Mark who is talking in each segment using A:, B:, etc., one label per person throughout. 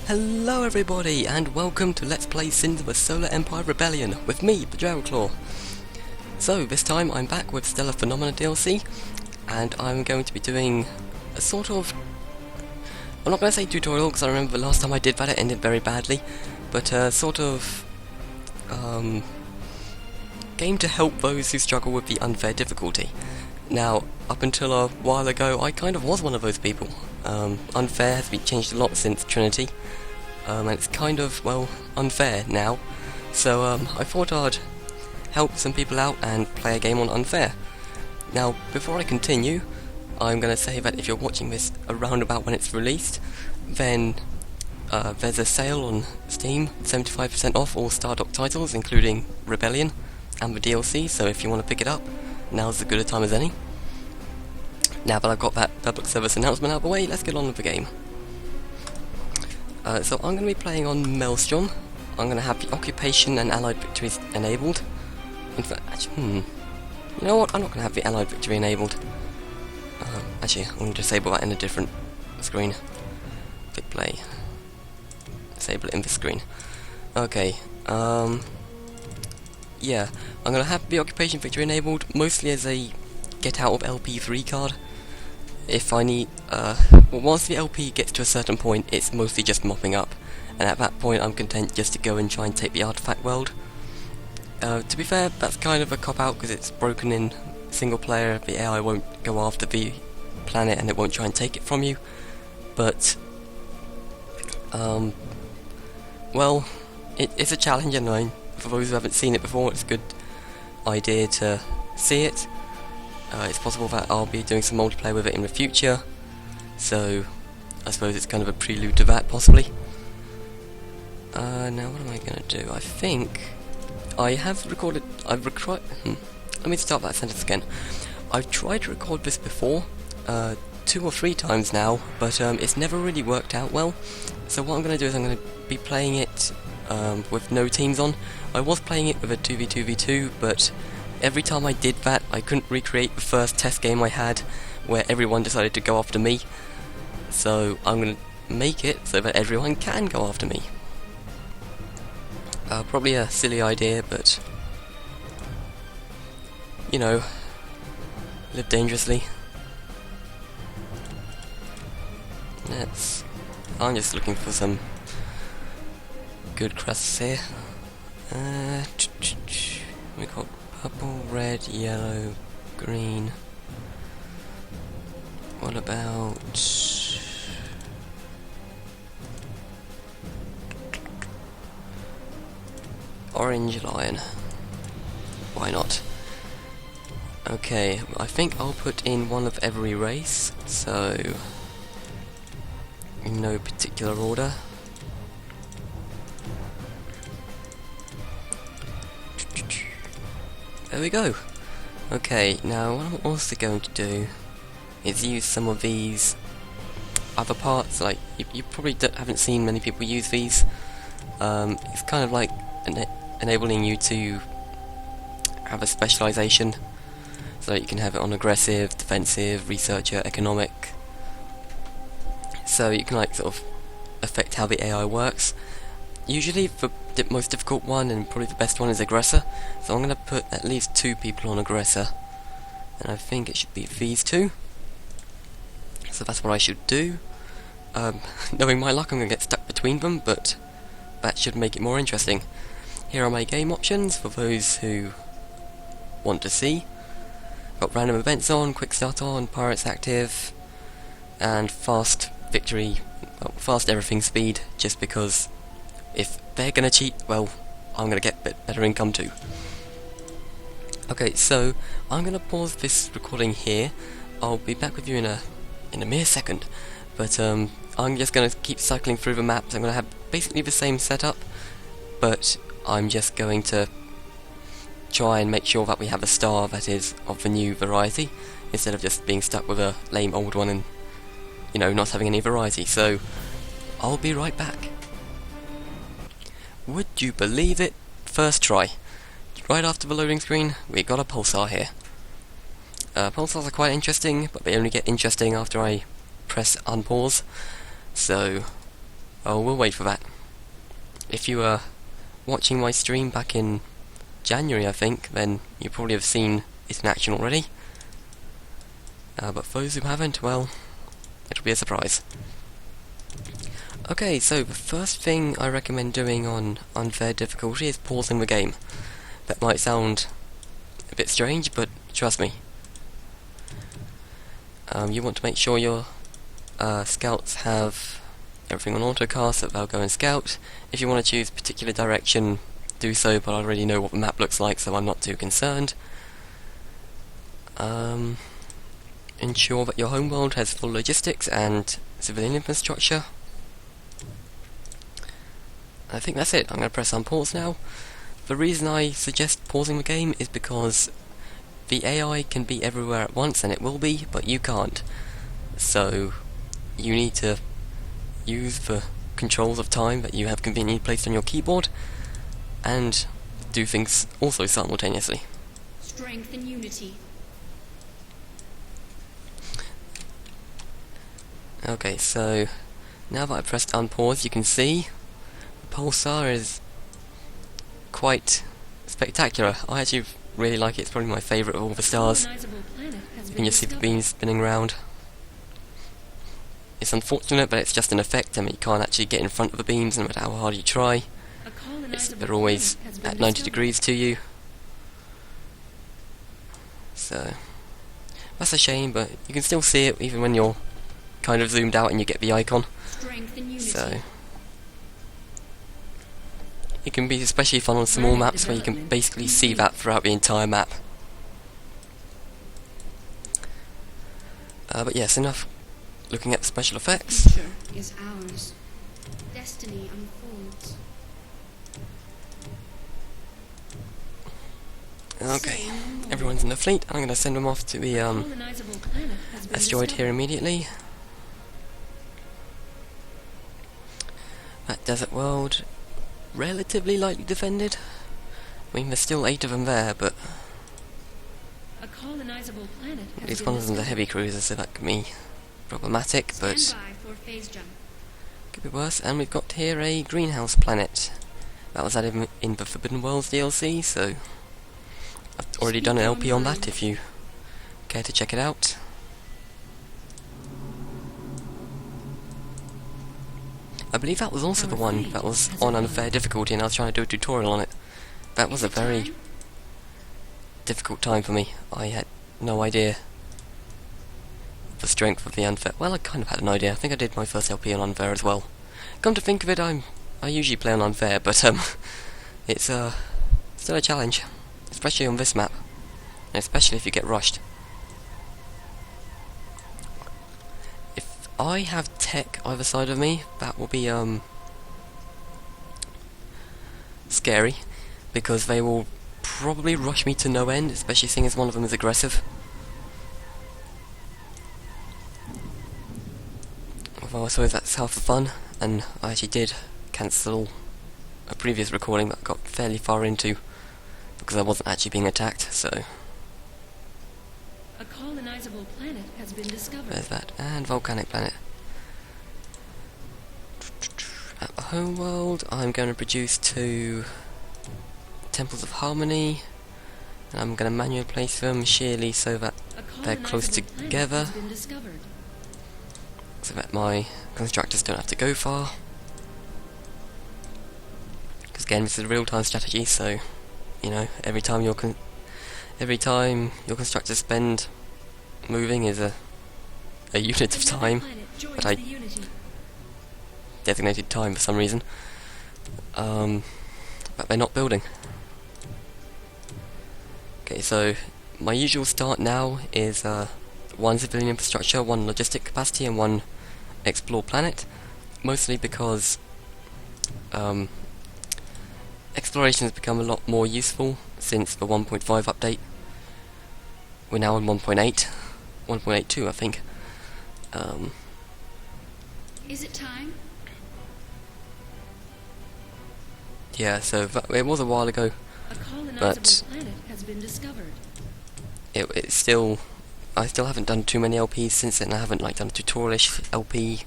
A: Hello everybody, and welcome to Let's Play Sins of a Solar Empire Rebellion, with me, TheDragoclaw. So, this time I'm back with Stellar Phenomena DLC, and I'm going to be doing a sort of... I'm not going to say tutorial, because I remember the last time I did that it ended very badly, but sort of... game to help those who struggle with the unfair difficulty. Now, up until a while ago, I kind of was one of those people. Unfair has been changed a lot since Trinity, and it's kind of, well, unfair now. So I thought I'd help some people out and play a game on unfair. Now, before I continue, I'm going to say that if you're watching this around about when it's released, then there's a sale on Steam, 75% off all Stardock titles, including Rebellion and the DLC, so if you want to pick it up, now's as good a time as any. Now that I've got that public service announcement out of the way, let's get on with the game. So I'm going to be playing on Maelstrom. I'm going to have the occupation and allied victories enabled. In fact, actually, you know what? I'm not going to have the allied victory enabled. Actually, I'm going to disable that in a different screen. Click play. Disable it in this screen. Okay. Yeah, I'm going to have the occupation victory enabled, mostly as a get out of LP3 card. If I need, once the LP gets to a certain point, it's mostly just mopping up, and at that point I'm content just to go and try and take the artifact world. To be fair, that's kind of a cop-out because it's broken in single player. The AI won't go after the planet and it won't try and take it from you, but well, it's a challenge, and for those who haven't seen it before, it's a good idea to see it. It's possible that I'll be doing some multiplayer with it in the future, so I suppose it's kind of a prelude to that, possibly. Now what am I going to do? I think I have recorded... let me start that sentence again. I've tried to record this before, 2 or 3 times now, but it's never really worked out well. So what I'm going to do is I'm going to be playing it with no teams on. I was playing it with a 2v2v2, but every time I did that, I couldn't recreate the first test game I had, where everyone decided to go after me. So I'm going to make it so that everyone can go after me. Probably a silly idea, but you know, live dangerously. I'm just looking for some good crusts here. We got purple, red, yellow, green. What about orange lion? Why not? Okay, I think I'll put in one of every race, so in no particular order. There we go. Okay, now what I'm also going to do is use some of these other parts. Like, you probably haven't seen many people use these. It's kind of like enabling you to have a specialization, so you can have it on aggressive, defensive, researcher, economic. So you can like sort of affect how the AI works. Usually the most difficult one, and probably the best one, is aggressor, so I'm going to put at least 2 people on aggressor, and I think it should be these 2, so that's what I should do. Knowing my luck, I'm going to get stuck between them, but that should make it more interesting. Here are my game options for those who want to see. Got random events on, quick start on, pirates active, and fast victory, fast everything speed, just because if they're gonna cheat, well, I'm gonna get better income too. Okay, so I'm gonna pause this recording here. I'll be back with you in a mere second, but I'm just gonna keep cycling through the maps. I'm gonna have basically the same setup, but I'm just going to try and make sure that we have a star that is of the new variety, instead of just being stuck with a lame old one and, you know, not having any variety. So I'll be right back. Would you believe it? First try. Right after the loading screen, we got a pulsar here. Pulsars are quite interesting, but they only get interesting after I press unpause. So Oh, we'll wait for that. If you were watching my stream back in January, I think, then you probably have seen it in action already. But for those who haven't, well, it'll be a surprise. Okay, so the first thing I recommend doing on unfair difficulty is pausing the game. That might sound a bit strange, but trust me. You want to make sure your scouts have everything on autocast, so they'll go and scout. If you want to choose a particular direction, do so, but I already know what the map looks like, so I'm not too concerned. Ensure that your homeworld has full logistics and civilian infrastructure. I think that's it. I'm going to press unpause now. The reason I suggest pausing the game is because the AI can be everywhere at once, and it will be, but you can't. So you need to use the controls of time that you have conveniently placed on your keyboard and do things also simultaneously.
B: Strength and unity.
A: Okay, so now that I've pressed unpause, you can see the pulsar is quite spectacular. I actually really like it. It's probably my favourite of all the stars. You can just see the beams spinning around. It's unfortunate, but it's just an effect. I mean, you can't actually get in front of the beams no matter how hard you try. They're always at 90 degrees to you. So that's a shame, but you can still see it even when you're kind of zoomed out and you get the icon. So it can be especially fun on small maps where you can basically see that throughout the entire map. But yes, enough looking at the special effects.
B: The future is ours. Destiny unfolds.
A: Okay, everyone's in the fleet. I'm going to send them off to the asteroid here immediately. That desert world, relatively lightly defended. I mean, there's still 8 of them there, but at least one of them's a heavy cruiser, so that could be problematic, but could be worse. And we've got here a greenhouse planet. That was added in the Forbidden Worlds DLC, so I've already done an LP on that if you care to check it out. I believe that was also the one that was on unfair difficulty, and I was trying to do a tutorial on it. That was a very difficult time for me. I had no idea the strength of the unfair. Well, I kind of had an idea. I think I did my first LP on unfair as well. Come to think of it, I usually play on unfair, but it's still a challenge, especially on this map, and especially if you get rushed. If I have tech either side of me, that will be scary, because they will probably rush me to no end, especially seeing as one of them is aggressive. Although I suppose that's half the fun, and I actually did cancel a previous recording that I got fairly far into because I wasn't actually being attacked, so
B: a colonizable planet has been discovered.
A: There's that, and volcanic planet. At the homeworld, I'm going to produce 2 temples of harmony, and I'm going to manually place them sheerly so that they're close together, so that my constructors don't have to go far. Because again, this is a real-time strategy, so you know, every time your constructors spend moving is a unit of time, but I designated time for some reason. But they're not building. Okay, so my usual start now is 1 civilian infrastructure, 1 logistic capacity, and 1 explore planet. Mostly because exploration has become a lot more useful since the 1.5 update. We're now on 1.8, 1.82 I think.
B: Is it time?
A: Yeah, so it was a while ago, but
B: planet has been discovered.
A: it's still, I still haven't done too many LPs since it, and I haven't like done a tutorialish LP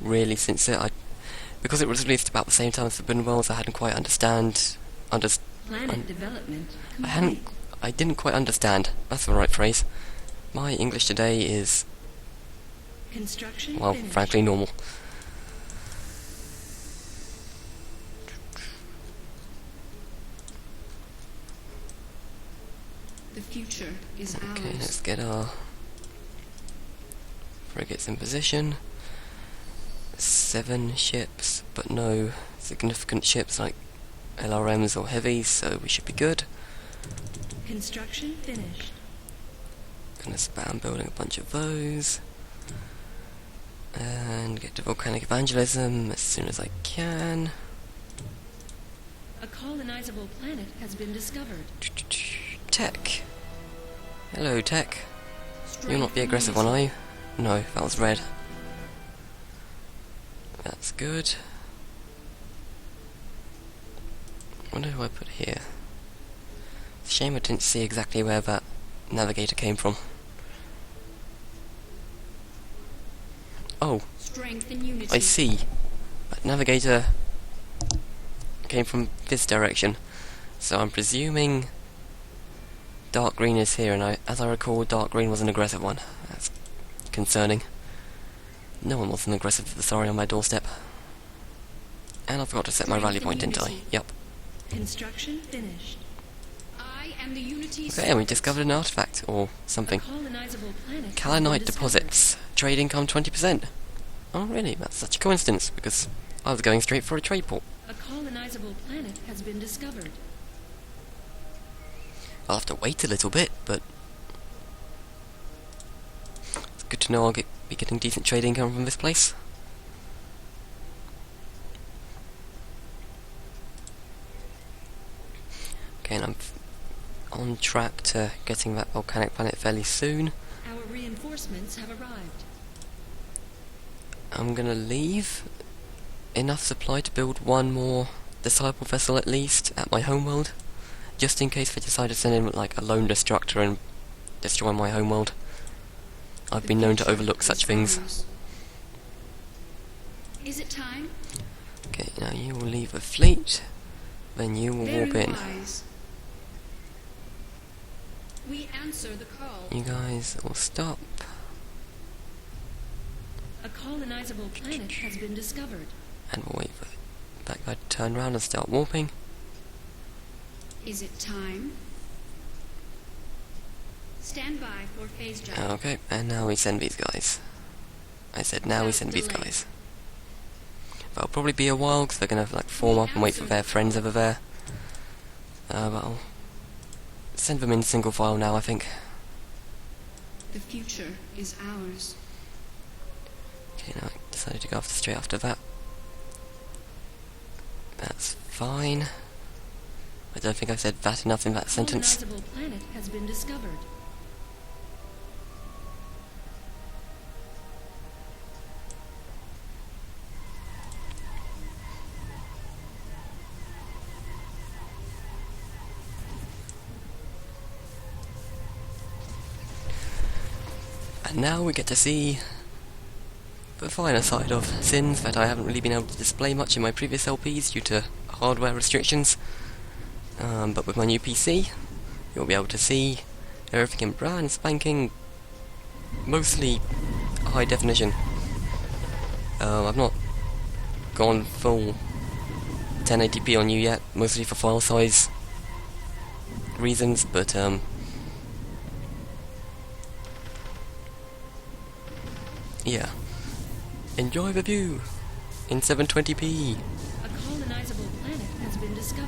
A: really since it. because it was released about the same time as Forbidden Worlds, I hadn't quite
B: Planet development
A: I
B: complete.
A: I didn't quite understand. That's the right phrase. My English today is,
B: Construction
A: well,
B: finished.
A: frankly normal.
B: The future is
A: Okay,
B: ours.
A: let's get our frigates in position. 7 ships, but no significant ships like LRMs or heavies, so we should be good.
B: Construction finished.
A: Gonna spam building a bunch of those. And get to volcanic evangelism as soon as I can.
B: A colonizable planet has been discovered.
A: Tech. Hello, Tech. You're not the
B: Strength
A: aggressive one,
B: unity.
A: are you? No, that was red. That's good. What do I put here? It's a shame I didn't see exactly where that navigator came from. Oh,
B: Strength and unity.
A: I see. That navigator came from this direction. So I'm presuming dark green is here, and as I recall, dark green was an aggressive one. That's concerning. No one wants an aggressive Thessari on my doorstep. And I forgot to set my rally point, didn't I? Yep.
B: Construction finished. I am the unity.
A: Okay, and we discovered an artifact, or something.
B: Colonizable planet.
A: Kalanite deposits. Trade income 20%. Oh really? That's such a coincidence, because I was going straight for a trade port.
B: A colonizable planet has been discovered.
A: I'll have to wait a little bit, but it's good to know I'll be getting decent trade income from this place. Okay, and I'm on track to getting that volcanic planet fairly soon.
B: Our reinforcements have arrived.
A: I'm gonna leave enough supply to build one more disciple vessel at least at my homeworld, just in case they decide to send in like a lone destructor and destroy my homeworld. I've been known to overlook such things.
B: Is it time?
A: Okay, now you will leave a fleet, then you will warp in.
B: Wise. We answer the call.
A: You guys will stop.
B: A colonizable planet has been discovered.
A: And we'll wait for that guy to turn around and start warping.
B: Is it time? Stand by for phase drive.
A: Okay, and now we send these guys. I said now we send these
B: Delay.
A: guys. That'll probably be a while, because they're going to like form up and wait for their friends over there. But I'll send them in single file now, I think.
B: The future is ours.
A: Okay, now I decided to go after straight after that. That's fine. I don't think I said that enough in that sentence.
B: Colonizable planet has been discovered.
A: And now we get to see the finer side of Sins that I haven't really been able to display much in my previous LPs due to hardware restrictions. But with my new PC, you'll be able to see everything in brand spanking, mostly high definition. I've not gone full 1080p on you yet, mostly for file size reasons, but yeah. Enjoy the view in 720p.
B: A colonizable planet has been discovered.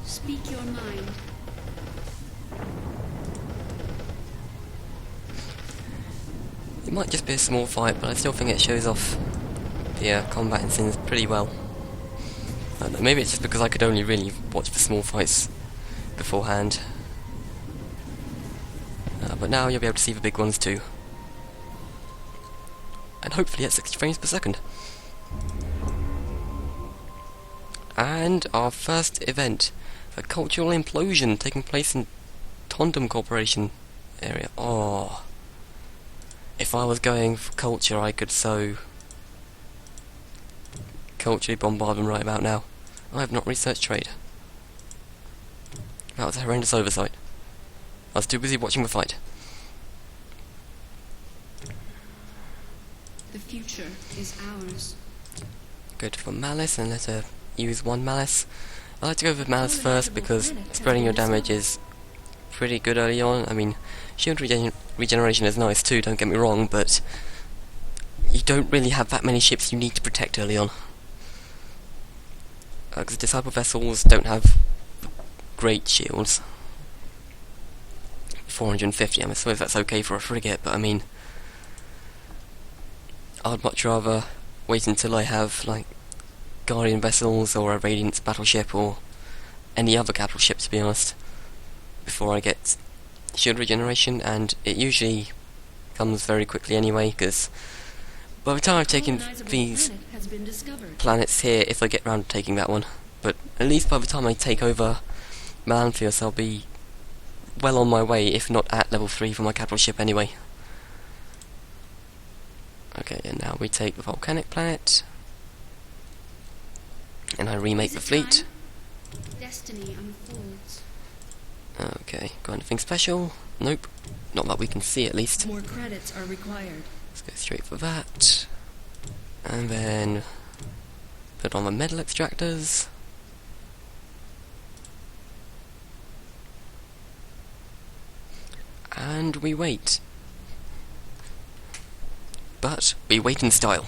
B: Speak your mind.
A: It might just be a small fight, but I still think it shows off the combat in Sins pretty well. I don't know, maybe it's just because I could only really watch the small fights beforehand. But now you'll be able to see the big ones too. And hopefully at 60 frames per second. And our first event, the cultural implosion taking place in Tondom Corporation area. Oh. if I was going for culture, I could so culturally bombard them right about now. I have not researched trade. That was a horrendous oversight. I was too busy watching the fight.
B: The future is ours.
A: Go for malice and let her use one malice. I like to go with malice first because spreading your damage is pretty good early on. I mean, shield regeneration is nice too, don't get me wrong, but you don't really have that many ships you need to protect early on. Because disciple vessels don't have great shields. 450, I suppose that's okay for a frigate, but I mean, I'd much rather wait until I have, like, Guardian vessels or a Radiance battleship or any other capital ship, to be honest, before I get shield regeneration, and it usually comes very quickly anyway, because by the time I've taken these planets here, if I get round to taking that one, but at least by the time I take over Melanthius, I'll be well on my way, if not at level 3 for my capital ship anyway. Okay, and now we take the volcanic planet, and I remake the fleet.
B: Destiny unfolds.
A: Okay, got anything special? Nope, not that we can see at least.
B: More credits are required.
A: Let's go straight for that, and then put on the metal extractors. And we wait. But we wait in style.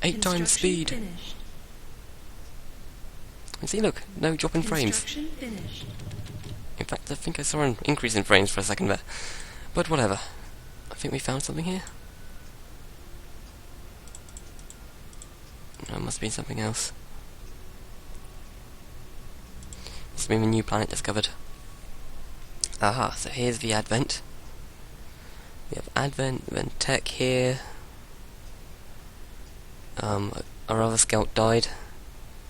A: 8 times speed.
B: Finished.
A: And see, look, no drop in frames.
B: Finished.
A: In fact, I think I saw an increase in frames for a second there. But whatever. I think we found something here. No, it must be something else. Must be a new planet discovered. Aha, so here's the Advent. We have Advent, then Tech here. Our other scout died,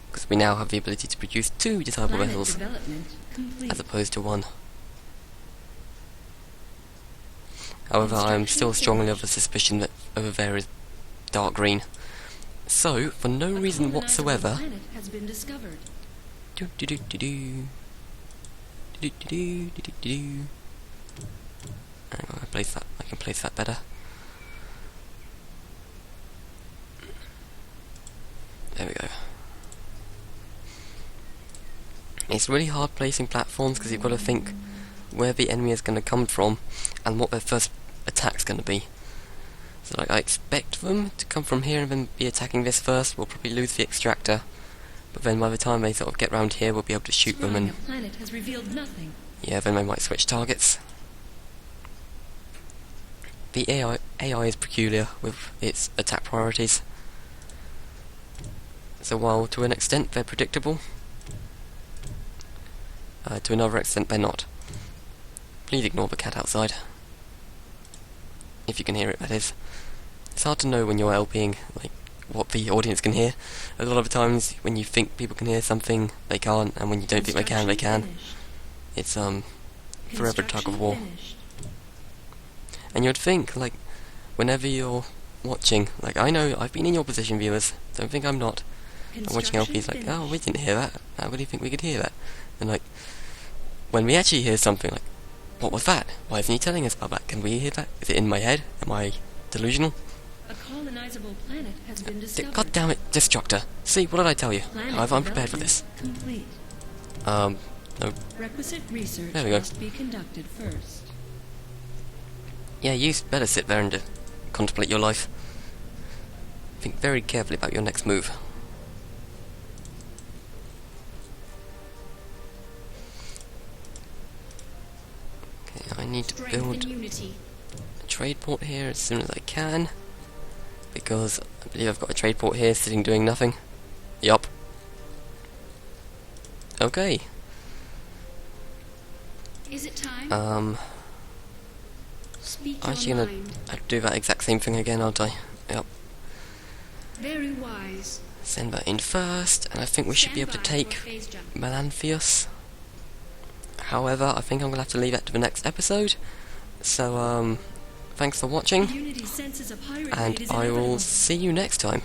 A: because we now have the ability to produce 2 disciple vessels, as opposed to 1. However, I am still strongly of the suspicion that over there is dark green. So, for no reason whatsoever... I can place that better. There we go. It's really hard placing platforms because you've got to think where the enemy is going to come from and what their first attack's going to be. So like, I expect them to come from here and then be attacking this first. We'll probably lose the extractor, but then by the time they sort of get round here, we'll be able to shoot them, and yeah, then they might switch targets. The AI is peculiar with its attack priorities. So while to an extent they're predictable, to another extent they're not. Please ignore the cat outside. If you can hear it, that is. It's hard to know when you're LPing, like, what the audience can hear. A lot of the times, when you think people can hear something, they can't, and when you don't think they can, they can. It's, forever tug of war. And you'd think, like, whenever you're watching, like, I know, I've been in your position, viewers, don't think I'm not. I'm watching LPs like, oh, we didn't hear that. How do you think we could hear that? And, like, when we actually hear something, like, what was that? Why isn't he telling us about that? Can we hear that? Is it in my head? Am I delusional?
B: A colonizable planet has been discovered.
A: God damn it, Destructor. See, what did I tell you? However, I'm prepared for this.
B: Complete.
A: No.
B: Requisite research
A: There we go.
B: must be conducted first.
A: Yeah, you better sit there and contemplate your life. Think very carefully about your next move. Okay, I need to build a trade port here as soon as I can, because I believe I've got a trade port here sitting doing nothing. Yup. Okay.
B: Is it time? Speak
A: I'm actually gonna do that exact same thing again, aren't I? Yep.
B: Very wise.
A: Send that in first, and I think we should be able to take Melanthius. However, I think I'm gonna have to leave that to the next episode. So, thanks for watching,
B: Unity's senses of pirate
A: and
B: raid is
A: I will
B: inevitable.
A: see you next time.